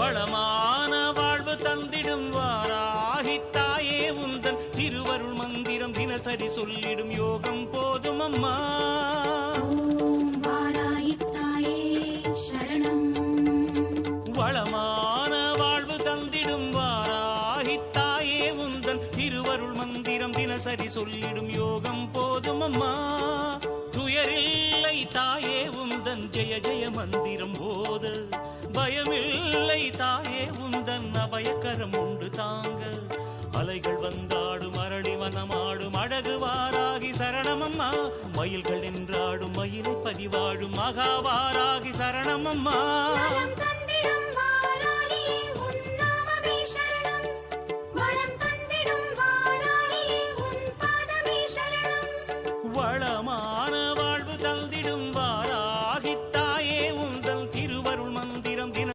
வளமான வாழ்வு தந்திடும் வாராகி தாயே உந்தன் திருவருள் மந்திரம் தினசரி சொல்லிடும் யோகம் போதும் அம்மா. வாராகி தாயே சரணம். வளமான வாழ்வு தந்திடும் வாராகி தாயே உந்தன் திருவருள் மந்திரம் தினசரி சொல்லிடும் யோகம் போதும் அம்மா. துயரில்லை தாயே உந்தன் ஜெய ஜெய மந்திரம் போத, பயமில்லை தாயே உந்தன் அபயக்கரம் உண்டு தாங்க. அலைகள் வந்தாடும் அரளி வனமாடும் அழகு வாராகி சரணமம்மா. மயில்கள் என்றாடும் மயிலை பதிவாடும் மகாவாராகி சரணமம்மா.